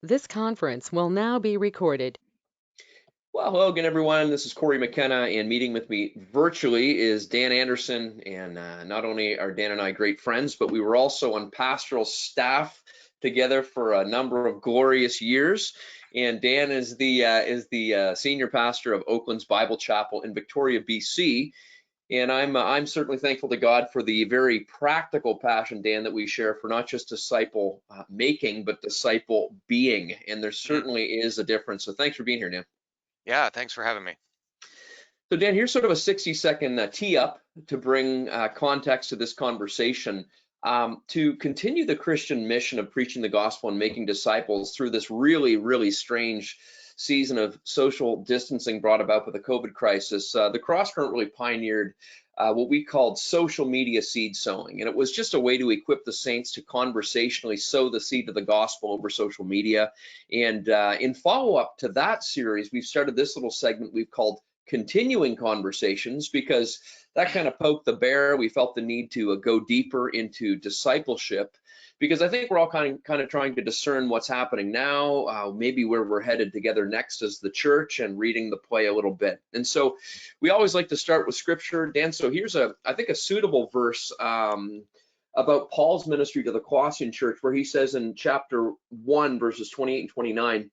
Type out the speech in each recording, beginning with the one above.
This conference will now be recorded. Well, hello again, everyone. This is Corey McKenna, and meeting with me virtually is Dan Anderson. And not only are Dan and I great friends, but we were also on pastoral staff together for a number of glorious years. And Dan is the senior pastor of Oakland's Bible Chapel in Victoria, BC. And I'm certainly thankful to God for the very practical passion, Dan, that we share for not just disciple making, but disciple being. And there Mhm. certainly is a difference. So thanks for being here, Dan. Yeah, thanks for having me. So Dan, here's sort of a 60-second tee up to bring context to this conversation. To continue the Christian mission of preaching the gospel and making disciples through this really, really strange season of social distancing brought about by the COVID crisis, the Crosscurrent really pioneered what we called social media seed sowing. And it was just a way to equip the saints to conversationally sow the seed of the gospel over social media. And in follow up to that series, we've started this little segment we've called continuing conversations, because that kind of poked the bear. We felt the need to go deeper into discipleship, because I think we're all kind of trying to discern what's happening now, maybe where we're headed together next as the church, and reading the play a little bit. And so we always like to start with scripture, Dan. So here's I think a suitable verse about Paul's ministry to the Colossian church, where he says in chapter 1, verses 28 and 29,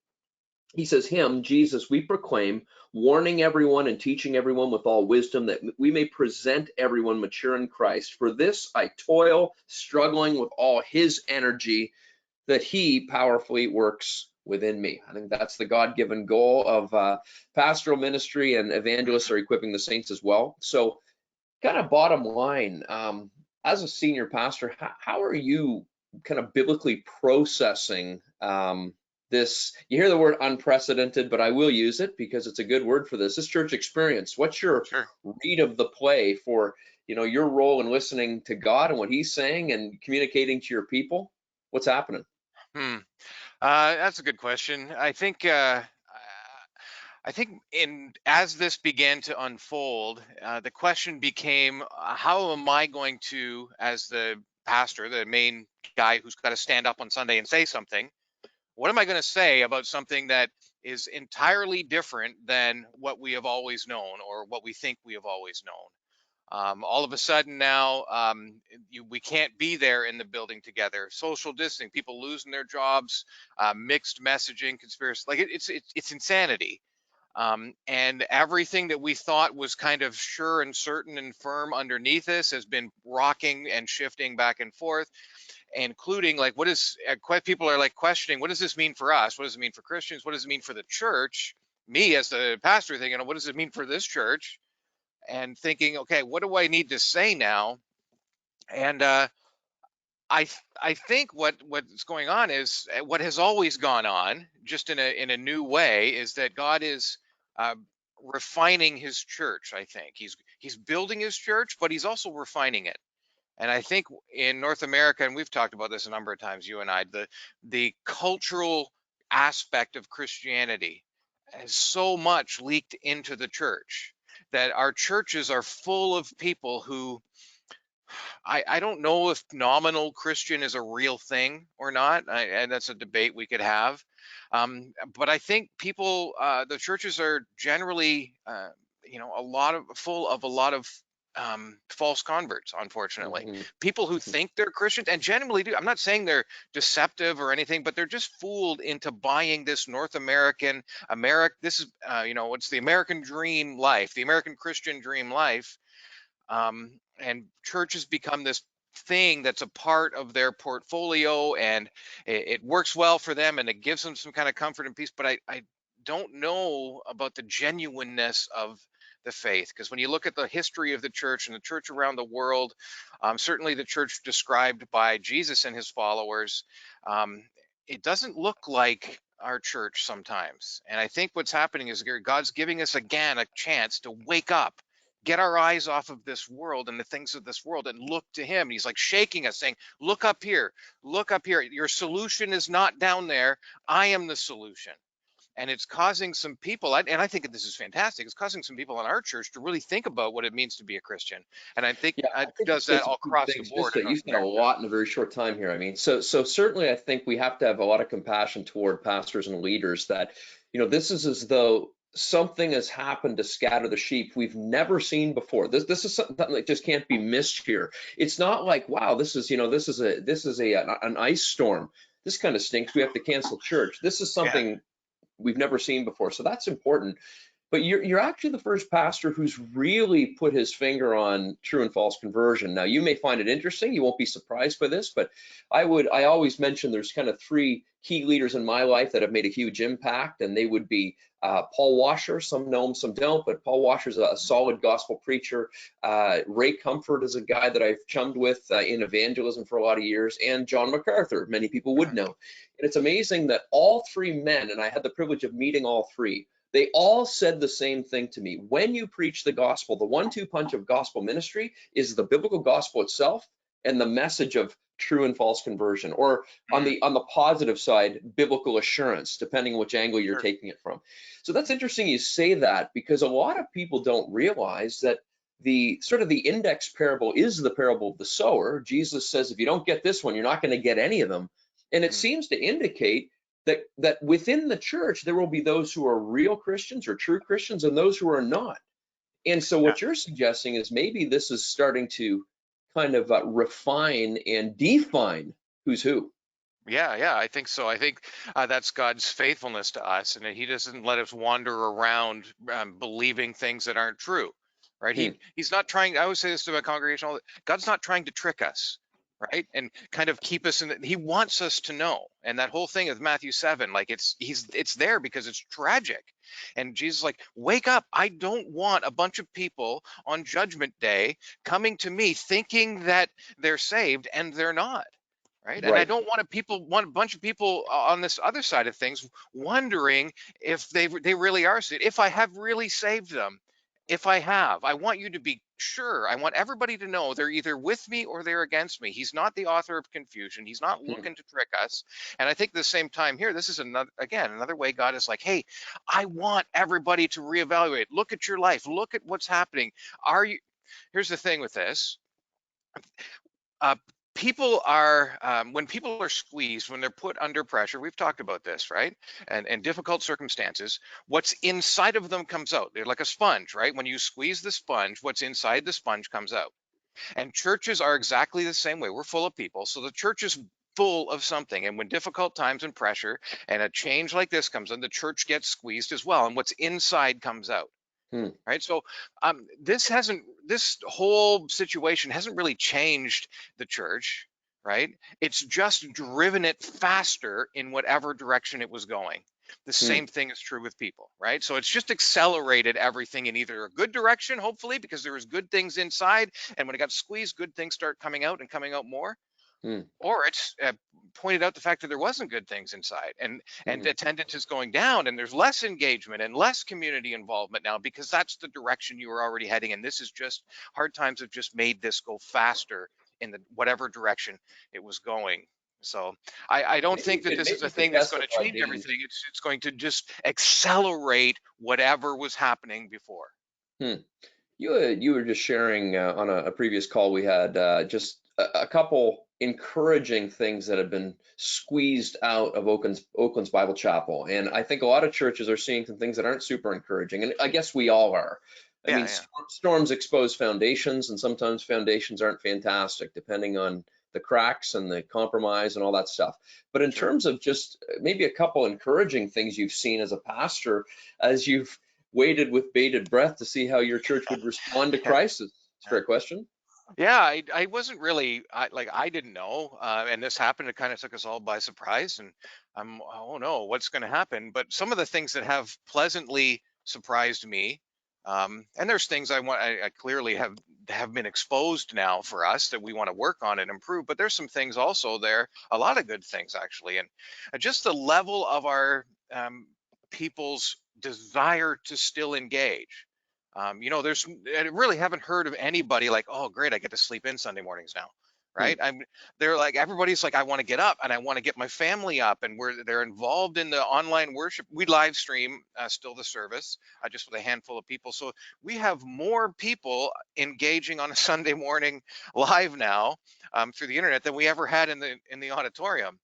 he says, him, Jesus, we proclaim, warning everyone and teaching everyone with all wisdom, that we may present everyone mature in Christ. For this I toil, struggling with all his energy, that he powerfully works within me. I think that's the God-given goal of pastoral ministry, and evangelists Mhm. are equipping the saints as well. So kind of bottom line, as a senior pastor, how are you kind of biblically processing this? You hear the word unprecedented, but I will use it because it's a good word for this church experience. What's your Sure. read of the play for, your role in listening to God and what he's saying and communicating to your people? What's happening? Hmm. That's a good question. I think in as this began to unfold, the question became, how am I going to, as the pastor, the main guy who's got to stand up on Sunday and say something, what am I going to say about something that is entirely different than what we have always known or what we think we have always known? All of a sudden now, we can't be there in the building together. Social distancing, people losing their jobs, mixed messaging, conspiracy, like it's insanity. And everything that we thought was kind of sure and certain and firm underneath us has been rocking and shifting back and forth, including like people are like questioning, what does this mean for us? What does it mean for Christians? What does it mean for the church? Me as the pastor thinking, what does it mean for this church? And thinking, okay, what do I need to say now? And I think what's going on is, what has always gone on, just in a new way, is that God is uh, refining His church. I think He's building His church, but He's also refining it. And I think in North America, and we've talked about this a number of times, you and I, the cultural aspect of Christianity has so much leaked into the church that our churches are full of people who, I don't know if nominal Christian is a real thing or not, and that's a debate we could have. But I think the churches are generally, a lot of full of a lot of false converts, unfortunately. Mhm. People who think they're Christians and genuinely do. I'm not saying they're deceptive or anything, but they're just fooled into buying this North American, This is, what's the American dream life, the American Christian dream life, and churches become this thing that's a part of their portfolio, and it works well for them, and it gives them some kind of comfort and peace. But I don't know about the genuineness of the faith, because when you look at the history of the church and the church around the world, certainly the church described by Jesus and his followers, um, it doesn't look like our church sometimes. And I think what's happening is God's giving us again a chance to wake up, get our eyes off of this world and the things of this world, and look to him. He's like shaking us, saying, look up here, look up here. Your solution is not down there. I am the solution. And it's causing some people, and I think this is fantastic, it's causing some people in our church to really think about what it means to be a Christian. And I think Yeah, I it think you does say that some all key across the things. Just board that in you North said a America. lot in a very short time here. I mean, so certainly I think we have to have a lot of compassion toward pastors and leaders that, this is as though something has happened to scatter the sheep we've never seen before. This is something that just can't be missed here. It's not like, wow, this is an ice storm. This kind of stinks. We have to cancel church. This is Yeah. something we've never seen before. So that's important. But you're actually the first pastor who's really put his finger on true and false conversion. Now, you may find it interesting. You won't be surprised by this, but I always mention there's kind of three key leaders in my life that have made a huge impact, and they would be Paul Washer. Some know him, some don't, but Paul Washer's a solid gospel preacher. Ray Comfort is a guy that I've chummed with in evangelism for a lot of years, and John MacArthur, many people would know. And it's amazing that all three men, and I had the privilege of meeting all three, they all said the same thing to me. When you preach the gospel, the 1-2 punch of gospel ministry is the biblical gospel itself and the message of true and false conversion, or on Mm, the positive side, biblical assurance, depending on which angle you're sure. taking it from. So that's interesting you say that, because a lot of people don't realize that the sort of the index parable is the parable of the sower. Jesus says, if you don't get this one, you're not going to get any of them. And it Mm, seems to indicate that within the church, there will be those who are real Christians or true Christians and those who are not. And so yeah. what you're suggesting is maybe this is starting to kind of refine and define who's who. Yeah, I think so. I think that's God's faithfulness to us, and that He doesn't let us wander around believing things that aren't true, right? Hmm. He's not trying. I always say this to my congregation: God's not trying to trick us, right? And kind of keep us in. He wants us to know, and that whole thing of Matthew 7, like it's there because it's tragic, and Jesus is like, wake up! I don't want a bunch of people on Judgment Day coming to me thinking that they're saved and they're not. Right. And I Right. don't want a bunch of people on this other side of things wondering if they really are saved, if I have really saved them. If I have, I want you to be sure. I want everybody to know they're either with me or they're against me. He's not the author of confusion. He's not Hmm. looking to trick us. And I think at the same time here, this is another way God is like, hey, I want everybody to reevaluate. Look at your life. Look at what's happening. Are you? Here's the thing with this. Uh, People are when people are squeezed, when they're put under pressure, we've talked about this, right? And difficult circumstances, what's inside of them comes out. They're like a sponge, right? When you squeeze the sponge, what's inside the sponge comes out. And churches are exactly the same way. We're full of people, so the church is full of something. And when difficult times and pressure and a change like this comes in, the church gets squeezed as well, and what's inside comes out. Hmm. Right. So this whole situation hasn't really changed the church, right? It's just driven it faster in whatever direction it was going. The Hmm. same thing is true with people, right? So it's just accelerated everything in either a good direction, hopefully, because there was good things inside, and when it got squeezed, good things start coming out and coming out more, Hmm. or it's pointed out the fact that there wasn't good things inside, and Hmm. attendance is going down, and there's less engagement and less community involvement now because that's the direction you were already heading, and this is just hard times have just made this go faster in the whatever direction it was going. So I don't think that this is Maybe a you could thing that's going to testify, change Dean. everything. It's going to just accelerate whatever was happening before. Hmm. You were just sharing on a previous call we had just a couple encouraging things that have been squeezed out of Oakland's Bible Chapel, and I think a lot of churches are seeing some things that aren't super encouraging, and I guess we all are. I mean, Yeah. storms expose foundations, and sometimes foundations aren't fantastic, depending on the cracks and the compromise and all that stuff. But in Sure. terms of just maybe a couple encouraging things you've seen as a pastor, as you've waited with bated breath to see how your church would respond to crisis? It's a fair question. Yeah, I wasn't really I didn't know, and this happened. It kind of took us all by surprise, and I'm oh no, what's going to happen? But some of the things that have pleasantly surprised me, and there's things I clearly have been exposed now for us that we want to work on and improve. But there's some things also there, a lot of good things actually, and just the level of our people's desire to still engage. I really haven't heard of anybody like, oh, great, I get to sleep in Sunday mornings now, Hmm. right? They're like, everybody's like, I want to get up and I want to get my family up, and they're involved in the online worship. We live stream still the service, just with a handful of people. So we have more people engaging on a Sunday morning live now through the internet than we ever had in the auditorium.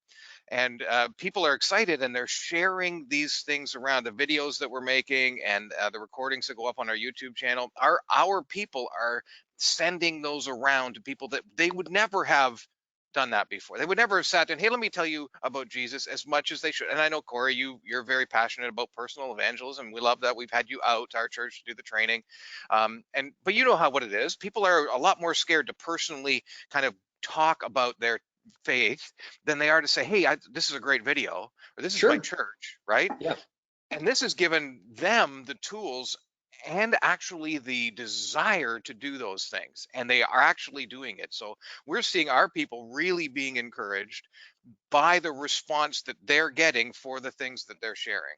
And people are excited, and they're sharing these things around, the videos that we're making and the recordings that go up on our YouTube channel. Our people are sending those around to people that they would never have done that before. They would never have sat down, hey, let me tell you about Jesus, as much as they should. And I know, Corey, you're very passionate about personal evangelism. We love that. We've had you out to our church to do the training. But you know what it is. People are a lot more scared to personally kind of talk about their faith than they are to say, hey, this is a great video, or this is my Sure. church, right? Yeah. And this has given them the tools and actually the desire to do those things, and they are actually doing it. So we're seeing our people really being encouraged by the response that they're getting for the things that they're sharing.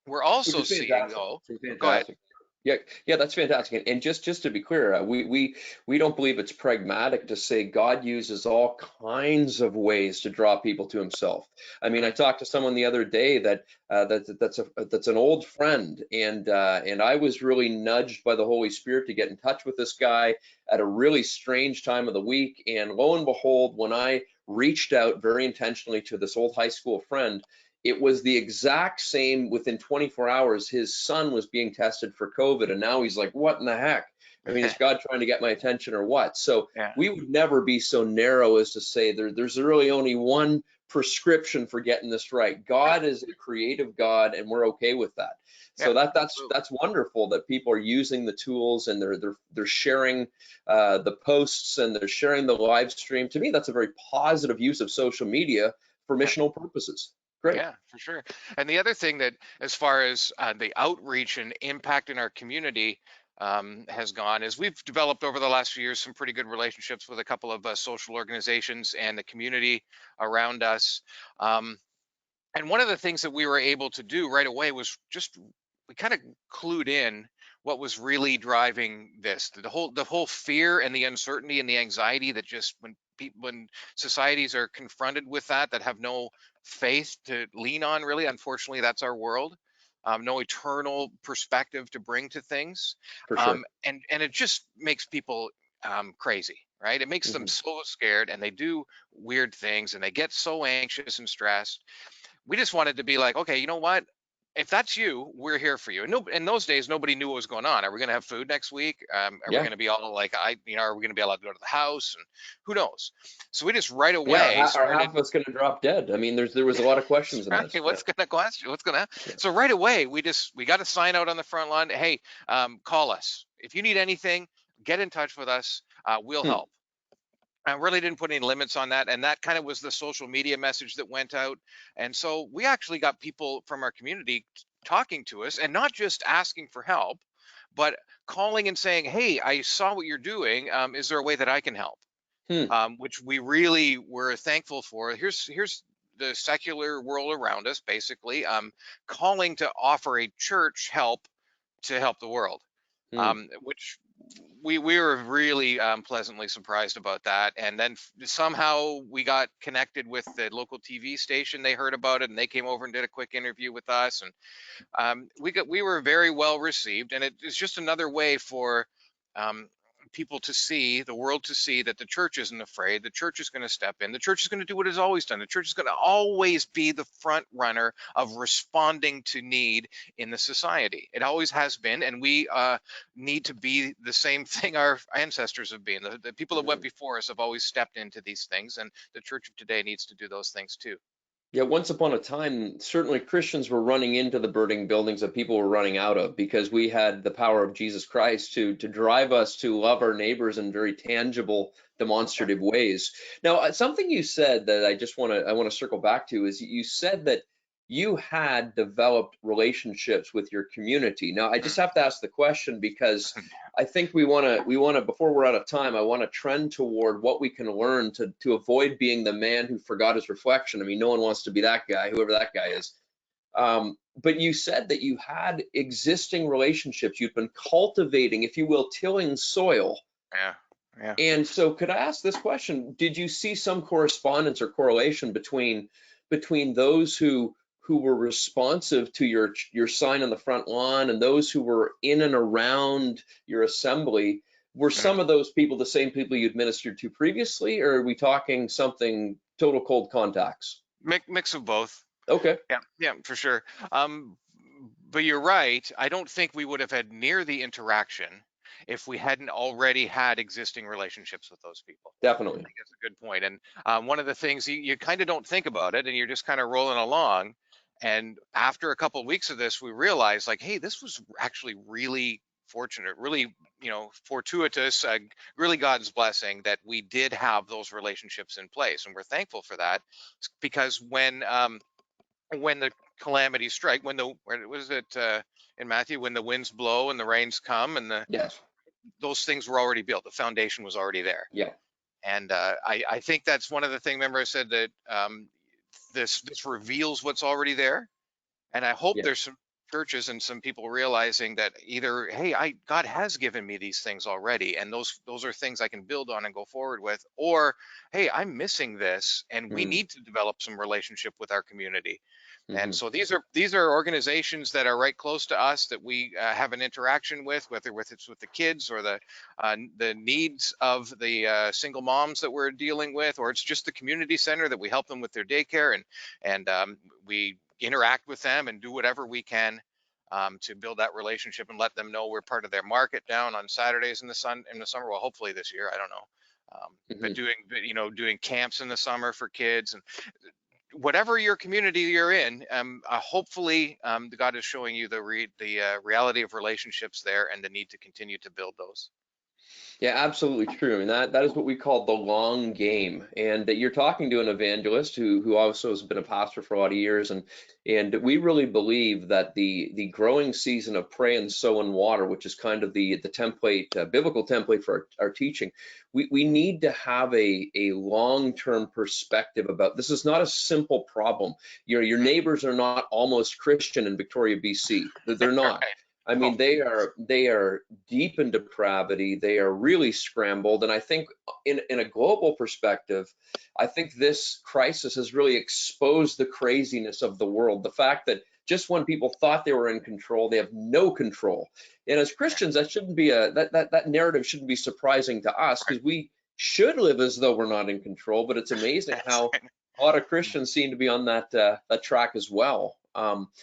We're Which also is seeing, fantastic. though, Which is go ahead. fantastic. Yeah, yeah, that's fantastic. And just to be clear, we don't believe it's pragmatic to say God uses all kinds of ways to draw people to Himself. I mean, I Mm, talked to someone the other day that's an old friend, and I was really nudged by the Holy Spirit to get in touch with this guy at a really strange time of the week. And lo and behold, when I reached out very intentionally to this old high school friend, it was the exact same. Within 24 hours, his son was being tested for COVID, and now he's like, what in the heck? I mean, is God trying to get my attention or what? So yeah, we would never be so narrow as to say there's really only one prescription for getting this right. God is a creative God, and we're okay with that. yeah, So that's absolutely. that's wonderful that people are using the tools, and they're sharing the posts, and they're sharing the live stream. To me, that's a very positive use of social media for Yeah. missional purposes. Great. Yeah, for sure. And the other thing that, as far as the outreach and impact in our community has gone, is we've developed over the last few years some pretty good relationships with a couple of social organizations and the community around us. Um, and one of the things that we were able to do right away was just, we kind of clued in what was really driving this, the whole fear and the uncertainty and the anxiety that just, when societies are confronted with that have no faith to lean on, really, unfortunately that's our world. No eternal perspective to bring to things. For sure. And it just makes people crazy, right? It makes them Mhm. so scared, and they do weird things, and they get so anxious and stressed. We just wanted to be like, okay, you know what? If that's you, we're here for you. And no, in those days, nobody knew what was going on. Are we going to have food next week? Are we Yeah. going to be all like, are we going to be allowed to go to the house? And who knows? So we just right Yeah, away or half started. of us going to drop dead. I mean, there was a lot of questions in Right, this. Yeah. what's going to question? What's going to? Yeah. So right away, we got a sign out on the front lawn. Hey, call us if you need anything. Get in touch with us. We'll Hmm. help. I really didn't put any limits on that. And that kind of was the social media message that went out. And so we actually got people from our community talking to us, and not just asking for help, but calling and saying, hey, I saw what you're doing. Is there a way that I can help? Hmm. Which we really were thankful for. Here's the secular world around us, basically, calling to offer a church help to help the world, Hmm. which we were really pleasantly surprised about that. And then somehow we got connected with the local TV station. They heard about it, and they came over and did a quick interview with us, and we were very well received. And it's just another way for um, people to see, the world to see, that the church isn't afraid. The church is going to step in. The church is going to do what it's always done. The church is going to always be the front runner of responding to need in the society. It always has been, and we need to be the same thing our ancestors have been. The people that went Hmm. before us have always stepped into these things, and the church of today needs to do those things too. Yeah, once upon a time, certainly Christians were running into the burning buildings that people were running out of, because we had the power of Jesus Christ to drive us to love our neighbors in very tangible, Yeah. demonstrative ways. Now, something you said that I want to circle back to is you said that you had developed relationships with your community. Now, I just have to ask the question, because I think we want to before we're out of time, I want to trend toward what we can learn to avoid being the man who forgot his reflection. I mean, no one wants to be that guy, whoever that guy is. But you said that you had existing relationships, you'd been cultivating, if you will, tilling soil. Yeah. Yeah. And so could I ask this question? Did you see some correspondence or correlation between those who were responsive to your sign on the front lawn and those who were in and around your assembly? Were Mm. some of those people the same people you'd ministered to previously, or are we talking something total cold contacts? Mix of both. Okay. Yeah, yeah, for sure. Um, but you're right. I don't think we would have had near the interaction if we hadn't already had existing relationships with those people. I Definitely. think that's a good point. And one of the things you kind of don't think about it, and you're just kind of rolling along. And after a couple of weeks of this, we realized like, hey, this was actually really fortunate, really, fortuitous, really God's blessing that we did have those relationships in place, and we're thankful for that because when the calamities strike, where was it in Matthew, when the winds blow and the rains come, and Yes. those things were already built, the foundation was already there. Yeah. And I think that's one of the things. Remember, I said that this reveals what's already there, and I hope Yeah. there's some churches and some people realizing that either, hey, God has given me these things already, and those are things I can build on and go forward with, or hey, I'm missing this, and we Mm. need to develop some relationship with our community. And Hmm. so these are organizations that are right close to us that we have an interaction with, whether it's with the kids or the needs of the single moms that we're dealing with, or it's just the community center that we help them with their daycare, and we interact with them and do whatever we can to build that relationship and let them know we're part of their market down on Saturdays in the summer. Well, hopefully this year, I don't know. But Hmm. doing camps in the summer for kids, and whatever your community you're in, hopefully God is showing you the reality of relationships there and the need to continue to build those. Yeah, absolutely true. I mean, that is what we call the long game. And that you're talking to an evangelist who also has been a pastor for a lot of years, and we really believe that the growing season of pray and sow and water, which is kind of the template, biblical template for our teaching, we need to have a long-term perspective about this. Is not a simple problem. Your neighbors are not almost Christian in Victoria, BC. They're not. Right. I No. mean, they are deep in depravity. They are really scrambled. And I think in a global perspective, I think this crisis has really exposed the craziness of the world. The fact that just when people thought they were in control, they have no control. And as Christians, that shouldn't be that narrative shouldn't be surprising to us, Right. because we should live as though we're not in control. But it's amazing That's how a lot of Christians seem to be on that track as well.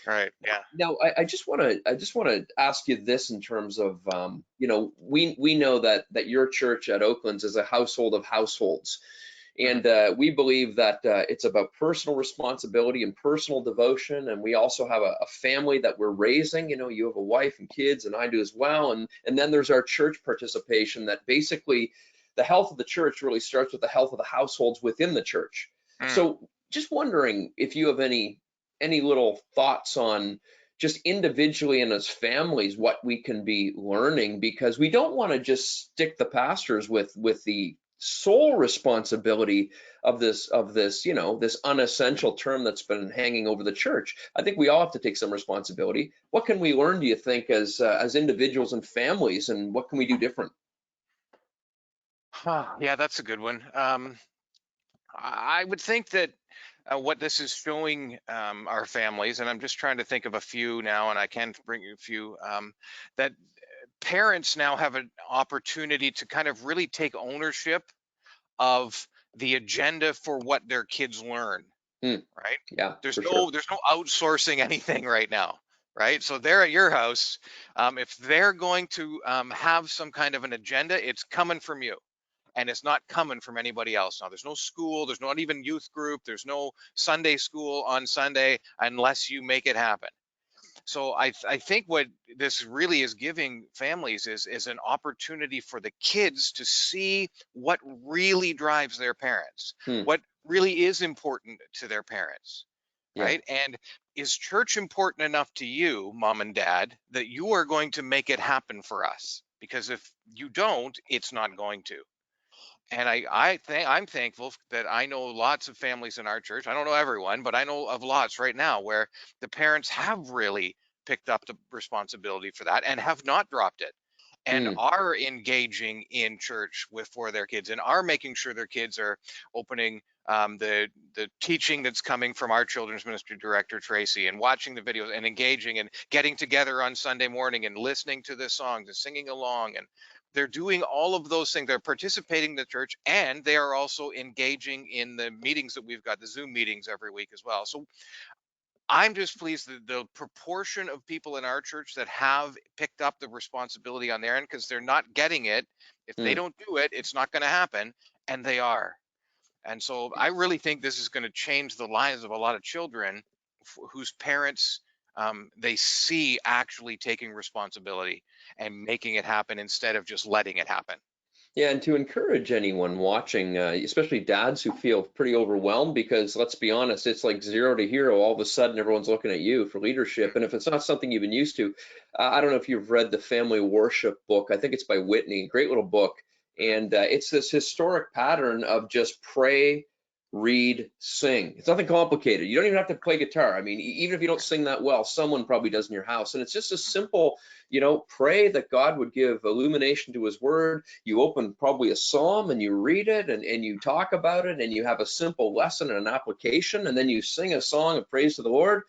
right. Yeah. Now, I just want to ask you this in terms of, we know that your church at Oaklands is a household of households, Mhm. and we believe that it's about personal responsibility and personal devotion, and we also have a family that we're raising. You have a wife and kids, and I do as well, and then there's our church participation. That basically the health of the church really starts with the health of the households within the church. Mm. So, just wondering if you have any little thoughts on just individually and as families what we can be learning, because we don't want to just stick the pastors with the sole responsibility of this unessential term that's been hanging over the church. I think we all have to take some responsibility. What can we learn, do you think, as individuals and families, and what can we do different? Yeah, that's a good one. I would think that what this is showing our families, and I'm just trying to think of a few now, and I can bring you a few, that parents now have an opportunity to kind of really take ownership of the agenda for what their kids learn, Hmm, right? yeah, There's for sure. no there's no outsourcing anything right now, right? So they're at your house. If they're going to have some kind of an agenda, it's coming from you, and it's not coming from anybody else. Now, there's no school, there's not even youth group, there's no Sunday school on Sunday unless you make it happen. So I think what this really is giving families is an opportunity for the kids to see what really drives their parents, Hmm, what really is important to their parents, yeah. right? And is church important enough to you, mom and dad, that you are going to make it happen for us? Because if you don't, it's not going to. And I'm thankful that I know lots of families in our church. I don't know everyone, but I know of lots right now where the parents have really picked up the responsibility for that and have not dropped it. and Hmm. are engaging in church for their kids, and are making sure their kids are opening the teaching that's coming from our children's ministry director Tracy, and watching the videos and engaging and getting together on Sunday morning and listening to the songs and singing along, and they're doing all of those things. They're participating in the church, and they are also engaging in the meetings that we've got, the Zoom meetings every week as well. So I'm just pleased that the proportion of people in our church that have picked up the responsibility on their end, because they're not getting it. If they Hmm. don't do it, it's not going to happen. And they are. And so I really think this is going to change the lives of a lot of children whose parents, they see actually taking responsibility and making it happen instead of just letting it happen. Yeah, and to encourage anyone watching, especially dads who feel pretty overwhelmed, because let's be honest, it's like zero to hero. All of a sudden, everyone's looking at you for leadership. And if it's not something you've been used to, I don't know if you've read the Family Worship book. I think it's by Whitney, great little book. Mhm. And it's this historic pattern of just pray, read, sing. It's nothing complicated. You don't even have to play guitar. I mean, even if you don't sing that well, someone probably does in your house. And it's just a simple, pray that God would give illumination to his word. You open probably a psalm and you read it, and you talk about it, and you have a simple lesson and an application, and then you sing a song of praise to the Lord.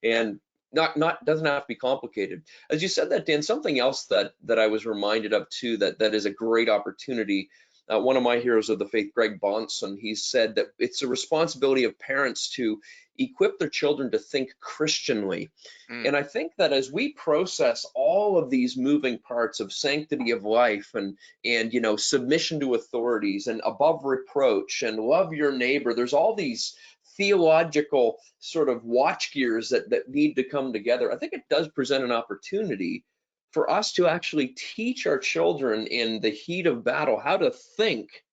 Yeah. And not doesn't have to be complicated. As you said that, Dan, something else that I was reminded of too, that is a great opportunity. One of my heroes of the faith, Greg Bonson, he said that it's a responsibility of parents to equip their children to think Christianly. Mm. And I think that as we process all of these moving parts of sanctity of life, and submission to authorities, and above reproach, and love your neighbor, there's all these theological sort of watch gears that need to come together. I think it does present an opportunity for us to actually teach our children in the heat of battle how to think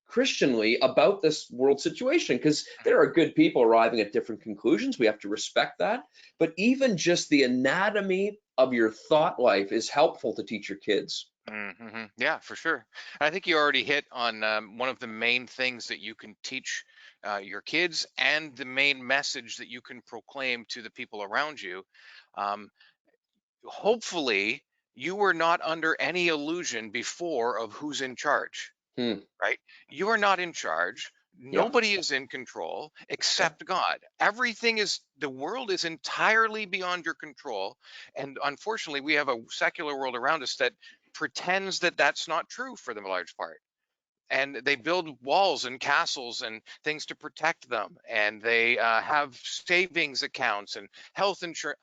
Christianly about this world situation, because there are good people arriving at different conclusions. We have to respect that. But even just the anatomy of your thought life is helpful to teach your kids. Mm-hmm. Yeah, for sure. I think you already hit on one of the main things that you can teach your kids, and the main message that you can proclaim to the people around you. Um, Hopefully, you were not under any illusion before of who's in charge, Hmm. right? You are not in charge. Yeah. Nobody is in control Yeah. except God. The world is entirely beyond your control. And unfortunately, we have a secular world around us that pretends that that's not true for the large part. And they build walls and castles and things to protect them. And they have savings accounts and health insurance.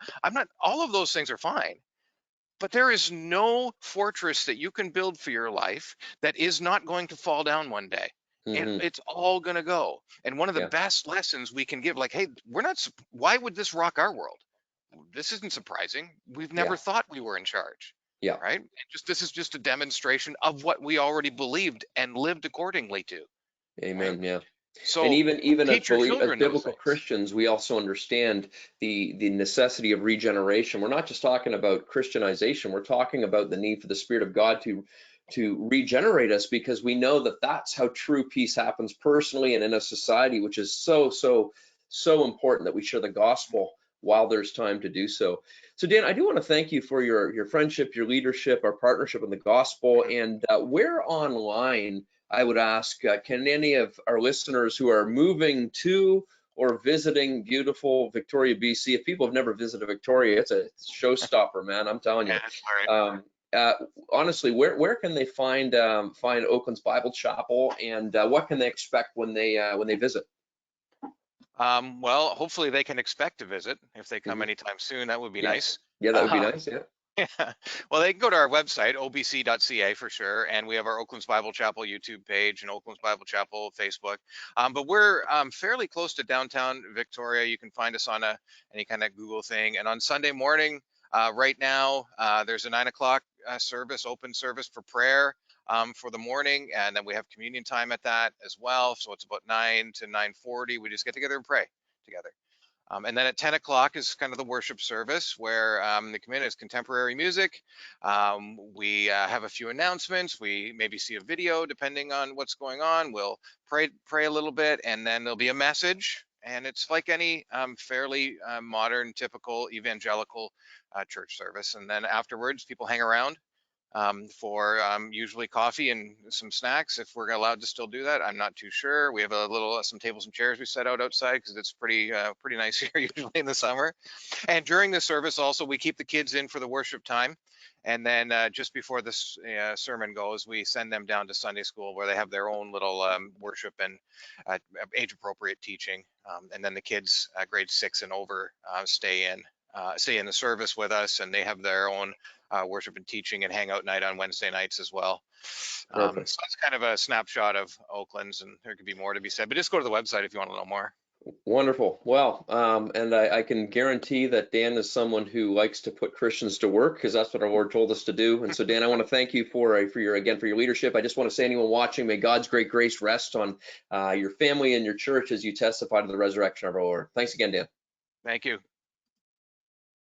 All of those things are fine. But there is no fortress that you can build for your life that is not going to fall down one day. Hmm. It's all going to go. And one of the Yeah. best lessons we can give, like, hey, why would this rock our world? This isn't surprising. We've never Yeah. thought we were in charge, Yeah. right? This is just a demonstration of what we already believed and lived accordingly to, right? Amen. Yeah. And So even teach your as children those biblical things. Christians, we also understand the necessity of regeneration. We're not just talking about Christianization. We're talking about the need for the Spirit of God to regenerate us, because we know that that's how true peace happens personally and in a society, which is so important that we share the gospel while there's time to do so. So Dan, I do want to thank you for your friendship, your leadership, our partnership in the gospel, Mhm. and where online, I would ask, can any of our listeners who are moving to or visiting beautiful Victoria, BC, if people have never visited Victoria, it's a showstopper, man, I'm telling Yeah, you. all right. Um, Honestly, where can they find Oakland's Bible Chapel, and what can they expect when they visit? Well, hopefully they can expect to visit if they come Hmm. anytime soon. That would be Yes. nice. Yeah, that would be Uh, nice. Yeah. yeah. Well, they can go to our website, obc.ca for sure. And we have our Oakland's Bible Chapel YouTube page and Oakland's Bible Chapel Facebook. But we're fairly close to downtown Victoria. You can find us on any kind of Google thing. And on Sunday morning, right now, there's a 9 o'clock service, open service for prayer for the morning. And then we have communion time at that as well. So it's about 9 to 9:40. We just get together and pray together. And then at 10 o'clock is kind of the worship service where the community is contemporary music. We have a few announcements. We maybe see a video depending on what's going on. We'll pray a little bit, and then there'll be a message. And it's like any fairly modern, typical evangelical church service. And then afterwards, people hang around. for usually coffee and some snacks, if we're allowed to still do that. I'm not too sure. We have some tables and chairs we set out outside because it's pretty nice here usually in the summer. And during the service also, we keep the kids in for the worship time. And then just before this sermon goes, we send them down to Sunday school where they have their own little worship and age appropriate teaching. And then the kids grades 6 and over stay in the service with us, and they have their own worship and teaching and hangout night on Wednesday nights as well. So that's kind of a snapshot of Oakland's, and there could be more to be said, but just go to the website if you want to know more. Wonderful. Well, and I can guarantee that Dan is someone who likes to put Christians to work, because that's what our Lord told us to do. And so, Dan, I want to thank you for your leadership. I just want to say, anyone watching, may God's great grace rest on your family and your church as you testify to the resurrection of our Lord. Thanks again, Dan. Thank you.